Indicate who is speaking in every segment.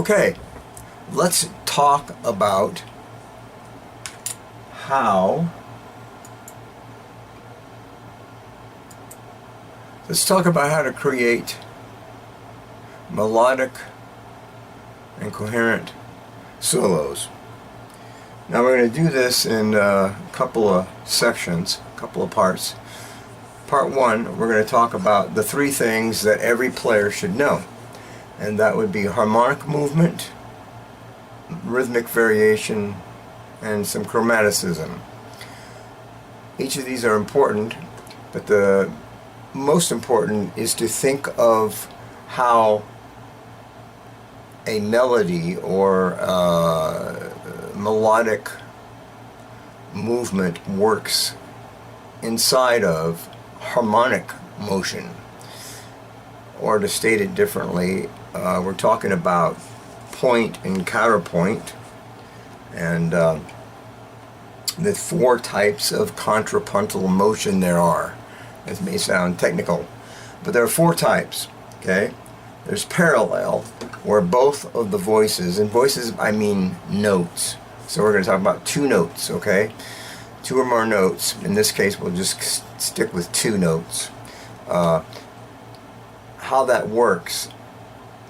Speaker 1: Okay, let's talk about how to create melodic and coherent solos. Now we're going to do this in a couple of sections, a couple of parts. Part one, we're going to talk about the three things that every player should know. And that would be harmonic movement, rhythmic variation, and some chromaticism. Each of these are important, but the most important is to think of how a melody or melodic movement works inside of harmonic motion. Or to state it differently, we're talking about point and counterpoint, and the four types of contrapuntal motion there are. This may sound technical, but there are four types. Okay, there's parallel, where both of the voices, and voices I mean notes, so we're going to talk about two notes. Okay, two or more notes. In this case we'll just stick with two notes. How that works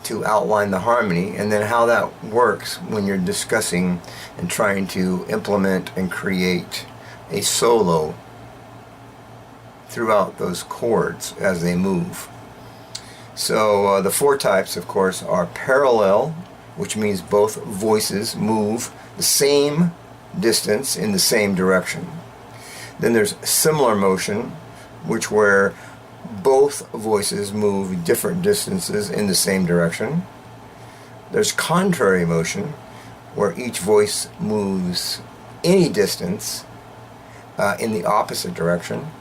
Speaker 1: to outline the harmony, and then how that works when you're discussing and trying to implement and create a solo throughout those chords as they move. So the four types, of course, are parallel, which means both voices move the same distance in the same direction. Then there's similar motion, which where both voices move different distances in the same direction. There's contrary motion, where each voice moves any distance in the opposite direction.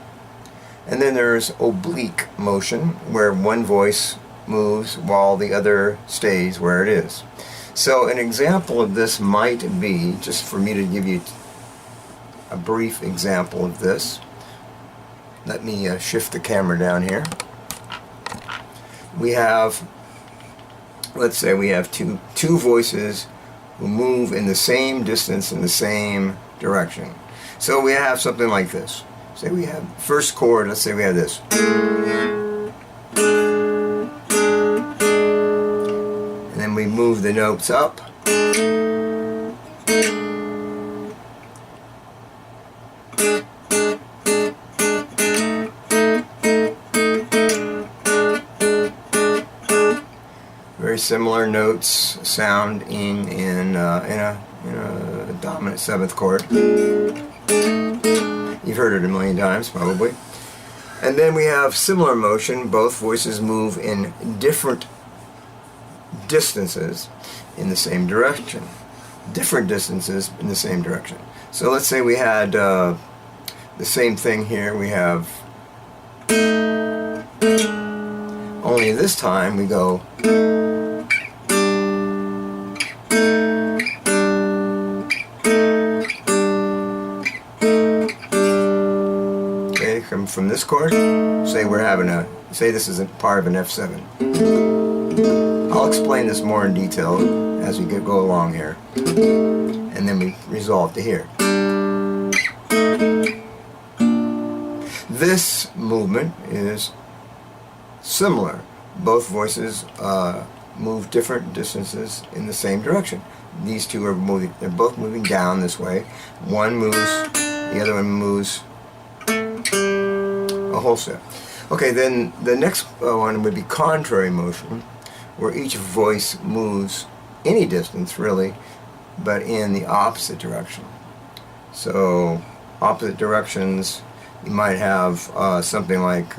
Speaker 1: And then there's oblique motion, where one voice moves while the other stays where it is. So an example of this might be, just for me to give you a brief example of this, let me shift the camera down here. We have, let's say we have two voices who move in the same distance in the same direction. So we have something like this. Say we have first chord, let's say we have this. And then we move the notes up. Very similar notes sound in a dominant seventh chord. You've heard it a million times, probably. And then we have similar motion. Both voices move in different distances in the same direction. Different distances in the same direction. So let's say we had the same thing here. We have, only this time we go. From this chord, say we're having say this is a part of an F7. I'll explain this more in detail as we go along here, and then we resolve to here. This movement is similar. Both voices move different distances in the same direction. These two are moving, they're both moving down this way. One moves, the other one moves a whole step. Okay, then the next one would be contrary motion, where each voice moves any distance really, but in the opposite direction. So opposite directions, you might have something like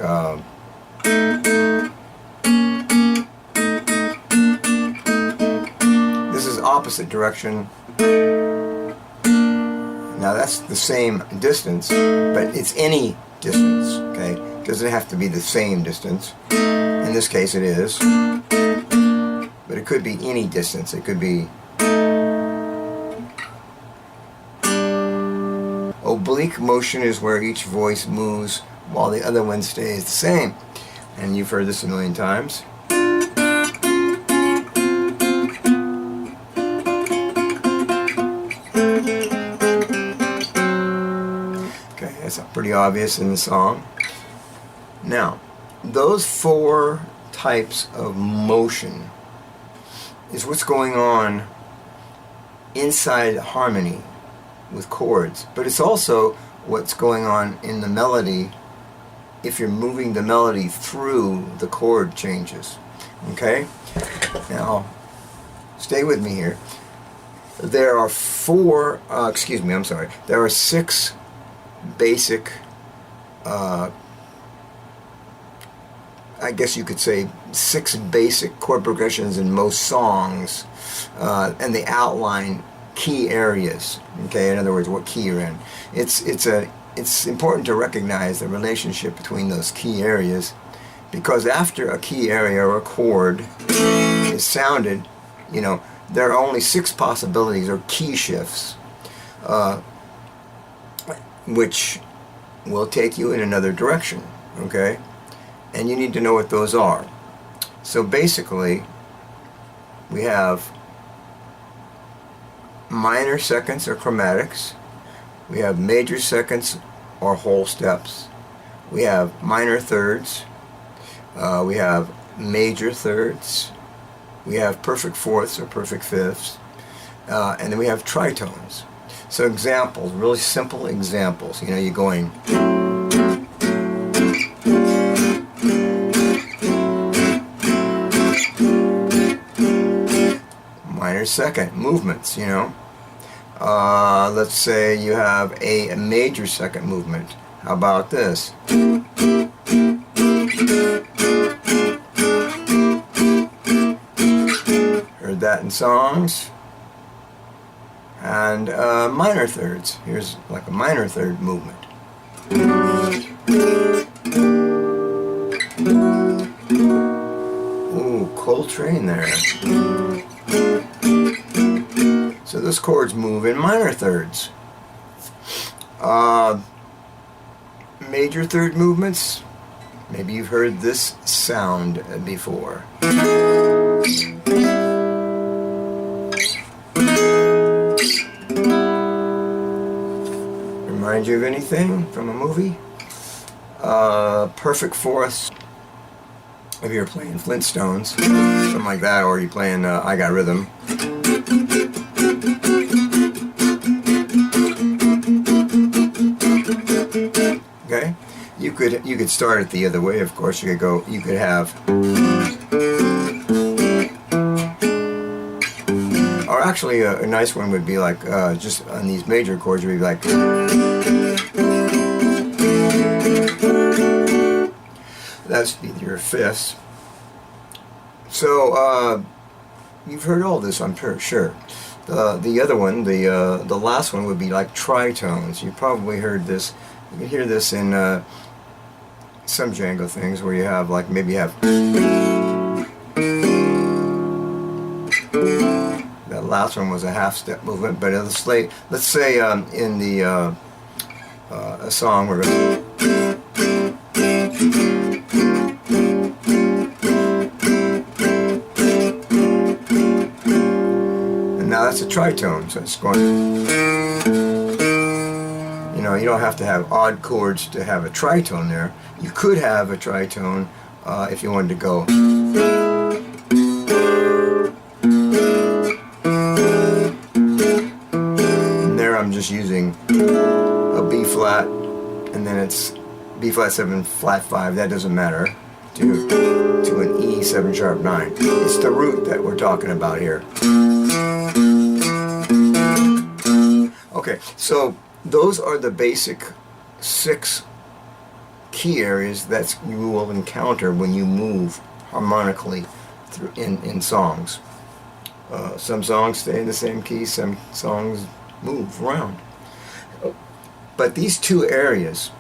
Speaker 1: this is opposite direction. Now that's the same distance, but it's any distance, okay? It doesn't have to be the same distance. In this case it is. But it could be any distance. It could be oblique motion is where each voice moves while the other one stays the same. And you've heard this a million times. Pretty obvious in the song. Now, those 4 types of motion is what's going on inside harmony with chords, but it's also what's going on in the melody if you're moving the melody through the chord changes. Okay? Now, stay with me here. There are 6 basic, I guess you could say 6 basic chord progressions in most songs, and they outline key areas. Okay, in other words, what key you're in. It's important to recognize the relationship between those key areas, because after a key area or a chord is sounded, you know, there are only 6 possibilities or key shifts, which will take you in another direction. Okay, and you need to know what those are. So basically, we have minor seconds or chromatics, we have major seconds or whole steps, we have minor thirds, we have major thirds, we have perfect fourths or perfect fifths, and then we have tritones. So examples, really simple examples. You know, you're going minor second movements, you know. Let's say you have a major second movement. How about this? Heard that in songs. And minor thirds. Here's like a minor third movement. Ooh, Coltrane there. So those chords move in minor thirds. Major third movements, maybe you've heard this sound before. Remind you of anything from a movie? Perfect fourths, if you're playing Flintstones, something like that, or you're playing I Got Rhythm. Okay, you could start it the other way. Of course, you could have, or actually a nice one would be like just on these major chords, would be like, that's your fifths. So you've heard all this, I'm sure. The other one, the last one would be like tritones. You probably heard this. You can hear this in some Django things where you have, like, maybe you have that last one was a half step movement, but let's say in the a song we're going and now that's a tritone, so it's going. You know, you don't have to have odd chords to have a tritone there. You could have a tritone if you wanted to go. And there I'm just using a B flat, and then it's B flat 7, flat 5, that doesn't matter, to an E 7 sharp 9. It's the root that we're talking about here. Okay, so those are the basic 6 key areas that you will encounter when you move harmonically through in songs. Some songs stay in the same key, some songs move around. But these 2 areas,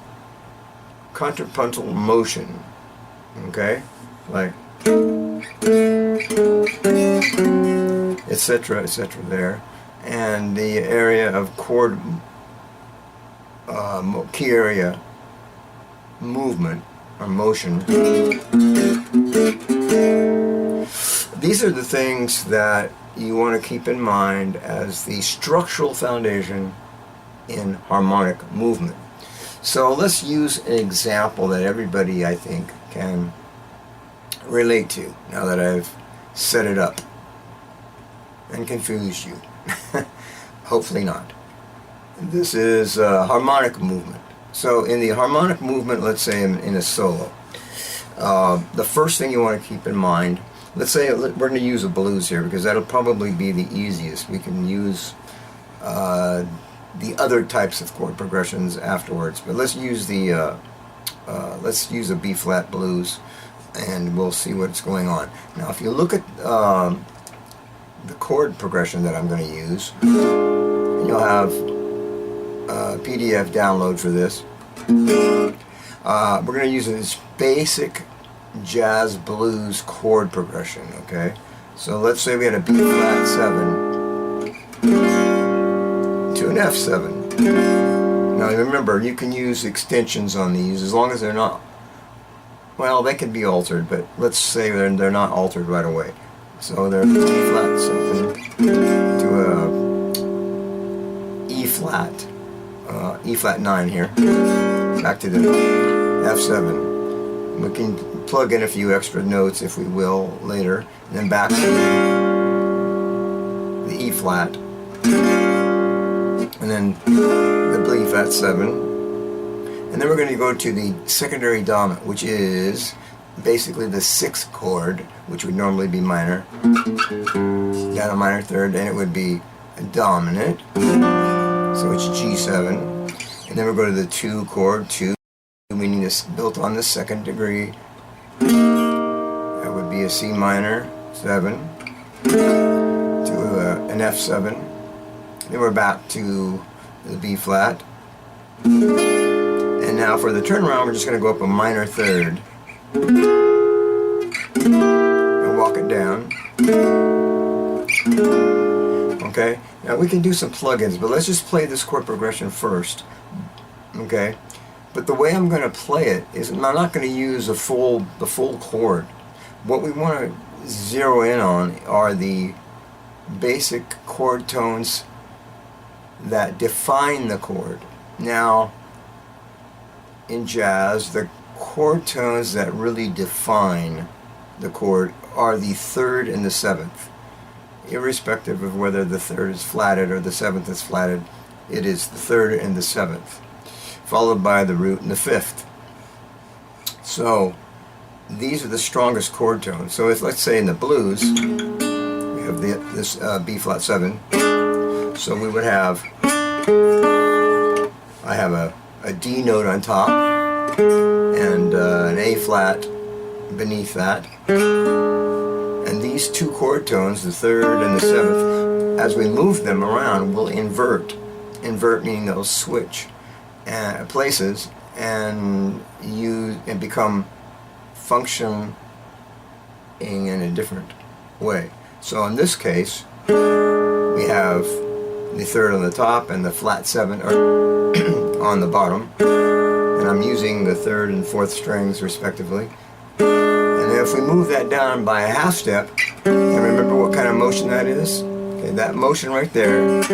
Speaker 1: contrapuntal motion, okay, like etc., there, and the area of chord key area movement or motion. These are the things that you want to keep in mind as the structural foundation in harmonic movement. So let's use an example that everybody, I think, can relate to now that I've set it up and confused you. Hopefully not. This is harmonic movement. So in the harmonic movement, let's say in a solo, the first thing you want to keep in mind, let's say we're going to use a blues here because that'll probably be the easiest. We can use the other types of chord progressions afterwards, but let's use a B flat blues, and we'll see what's going on. Now, if you look at the chord progression that I'm going to use, and you'll have a PDF download for this. We're going to use this basic jazz blues chord progression. Okay, so let's say we had a B flat 7 to an F7. Now remember, you can use extensions on these as long as they're not, well, they can be altered, but let's say they're not altered right away. So they're B flat 7 to a E flat 9 here, back to the F7. We can plug in a few extra notes if we will later, and then back to the E flat, and then the B flat 7, and then we're going to go to the secondary dominant, which is basically the 6th chord, which would normally be minor, down a minor third, and it would be a dominant, so it's G7, and then we'll go to the 2 chord, 2, meaning it's built on the 2nd degree. That would be a C minor 7 to an F7. Then we're back to the B flat. And now for the turnaround, we're just going to go up a minor third and walk it down. Okay, now we can do some plugins, but let's just play this chord progression first. Okay, but the way I'm going to play it is I'm not going to use the full chord. What we want to zero in on are the basic chord tones that define the chord. Now, in jazz, the chord tones that really define the chord are the 3rd and the 7th. Irrespective of whether the 3rd is flatted or the 7th is flatted, it is the 3rd and the 7th, followed by the root and the 5th. So these are the strongest chord tones. So if, let's say in the blues, we have this B flat 7. So we would have, I have a D note on top and an A flat beneath that. And these 2 chord tones, the 3rd and the 7th, as we move them around, will invert. Invert meaning they'll switch places and become functioning in a different way. So in this case, we have the 3rd on the top and the flat 7 on the bottom, and I'm using the 3rd and 4th strings respectively. And then if we move that down by a half step, and remember what kind of motion that is? Okay, that motion right there,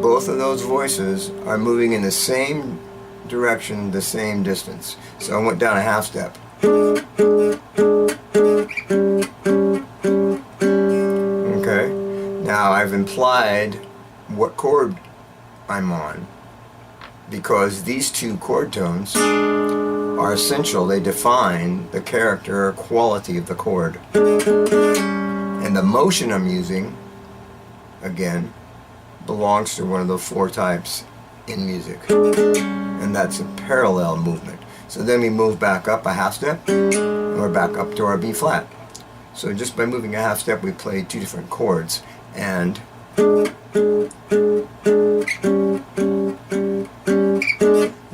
Speaker 1: both of those voices are moving in the same direction, the same distance. So I went down a half step. Okay, now I've implied what chord I'm on, because these 2 chord tones are essential. They define the character or quality of the chord. And the motion I'm using, again, belongs to one of the 4 types in music, and that's a parallel movement. So then we move back up a half step, and we're back up to our B flat. So just by moving a half step, we play 2 different chords. And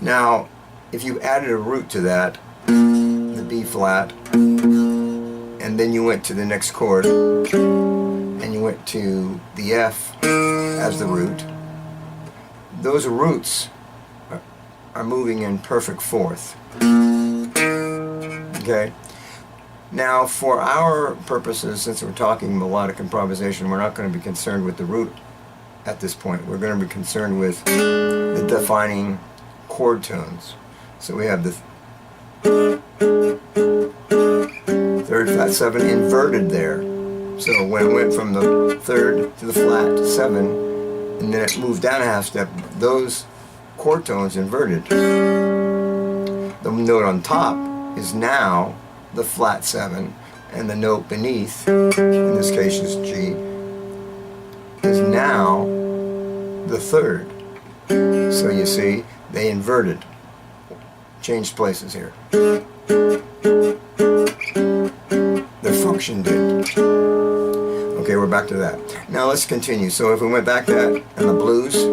Speaker 1: now, if you added a root to that, the B flat, and then you went to the next chord, and you went to the F as the root, those roots are moving in perfect 4th. Okay? Now, for our purposes, since we're talking melodic improvisation, we're not going to be concerned with the root at this point. We're going to be concerned with the defining chord tones. So we have the third flat 7 inverted there. So when it went from the third to the flat to 7, and then it moved down a half step, those chord tones inverted. The note on top is now the flat 7, and the note beneath, in this case is G, is now the third. So you see, they inverted, changed places here. Their function did. Okay, we're back to that. Now let's continue. So if we went back to that and the blues,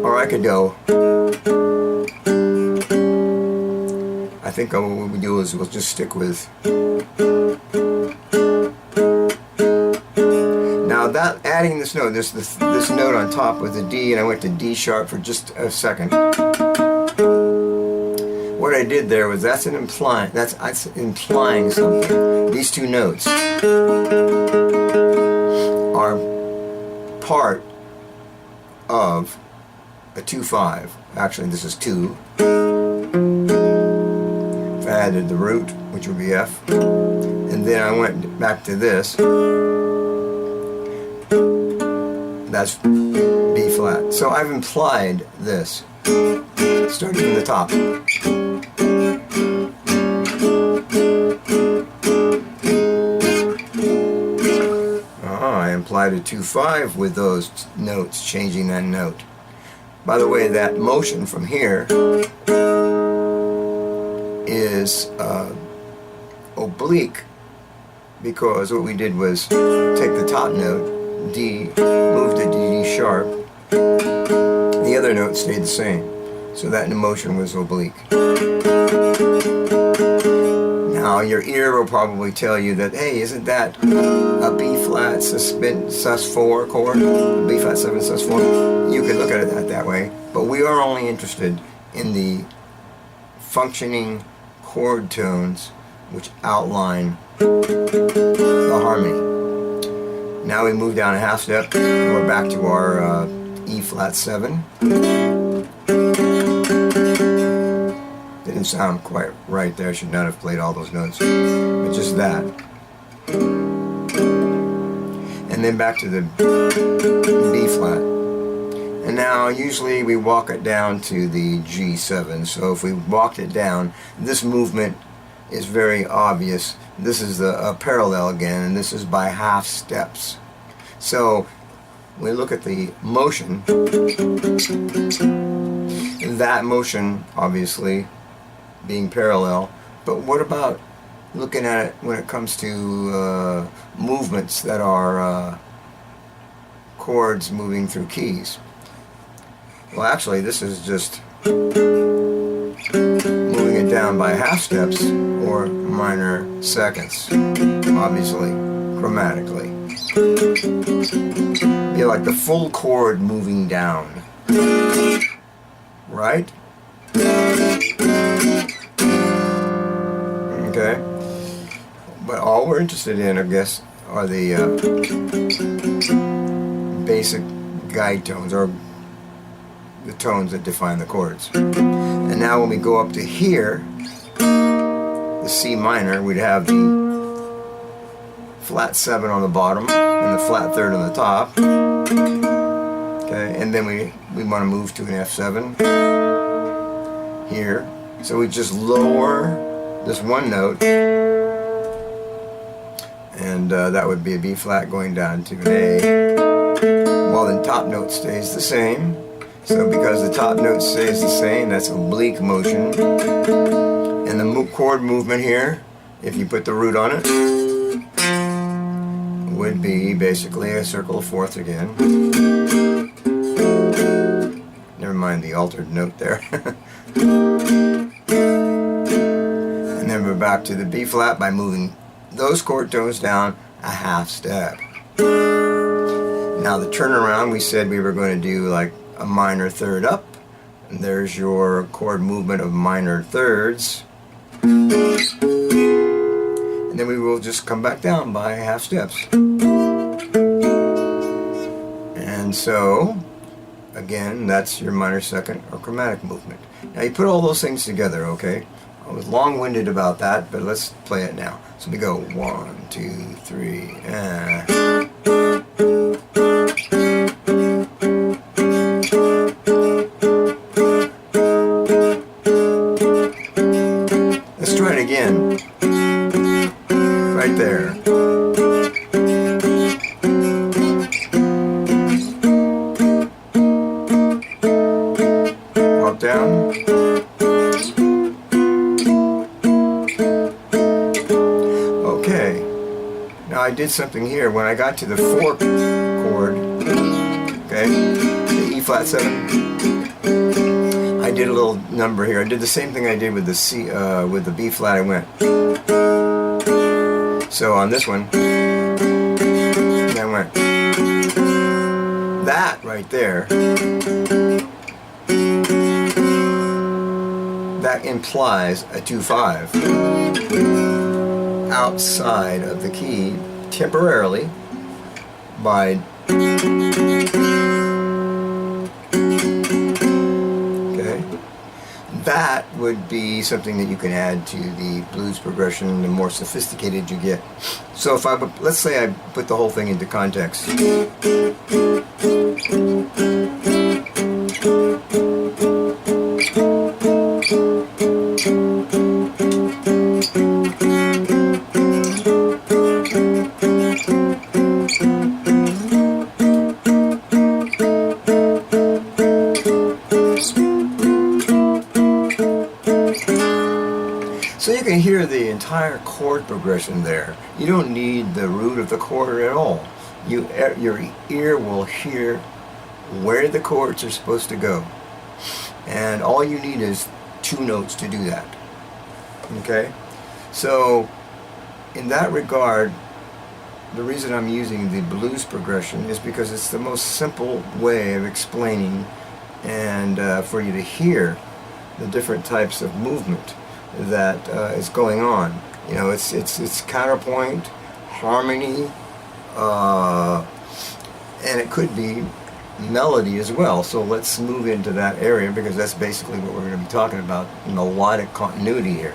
Speaker 1: or I could go, I think what we do is we'll just stick with. Now that adding this note, this note on top with the D, and I went to D sharp for just a second. What I did there was that's implying something. These two notes are part of a 2-5. Actually, this is 2. If I added the root, which would be F, and then I went back to this. That's B flat. So I've implied this, starting from the top. I implied a 2-5 with those notes, changing that note. By the way, that motion from here is oblique, because what we did was take the top note, D, move to D sharp, the other note stayed the same, so that motion was oblique. Now your ear will probably tell you that, hey, isn't that a B flat sus4 chord, a B flat 7 sus4? You could look at it that way, but we are only interested in the functioning chord tones which outline the harmony. Now we move down a half step, and we're back to our E flat 7. Didn't sound quite right there, should not have played all those notes, but just that. And then back to the B flat. And now usually we walk it down to the G7, so if we walked it down, this movement is very obvious. This is a parallel again, and this is by half steps. So we look at the motion. That motion, obviously, being parallel. But what about looking at it when it comes to movements that are chords moving through keys? Well, actually, this is just moving it down by half steps or minor seconds, obviously, chromatically. Be like the full chord moving down, right? Okay, but all we're interested in, I guess, are the basic guide tones, or the tones that define the chords. And now when we go up to here, the C minor, we'd have the flat 7 on the bottom and the flat 3rd on the top. Okay, and then we want to move to an F7 here. So we just lower this one note, and that would be a B flat going down to an A, while the top note stays the same. So because the top note stays the same, that's oblique motion. And the chord movement here, if you put the root on it, would be basically a circle of fourths again. Never mind the altered note there. And then we're back to the B flat by moving those chord tones down a half step. Now the turnaround, we said we were going to do like a minor 3rd up, and there's your chord movement of minor thirds. And then we will just come back down by half steps. And so, again, that's your minor second or chromatic movement. Now you put all those things together, okay? I was long-winded about that, but let's play it now. So we go 1, 2, 3, and... Let's try it again. Right there. Up, down. Okay. Now I did something here. When I got to the 4 chord, okay, the E flat 7, I did a little number here. I did the same thing I did with the C, with the B flat. I went. So on this one, I went. That right there, that implies a 2/5 outside of the key temporarily by. That would be something that you can add to the blues progression the more sophisticated you get. So if let's say I put the whole thing into context. So you can hear the entire chord progression there. You don't need the root of the chord at all. Your ear will hear where the chords are supposed to go. And all you need is 2 notes to do that. Okay? So in that regard, the reason I'm using the blues progression is because it's the most simple way of explaining and for you to hear the different types of movement that is going on. You know, it's counterpoint, harmony, and it could be melody as well. So let's move into that area because that's basically what we're going to be talking about, melodic continuity here.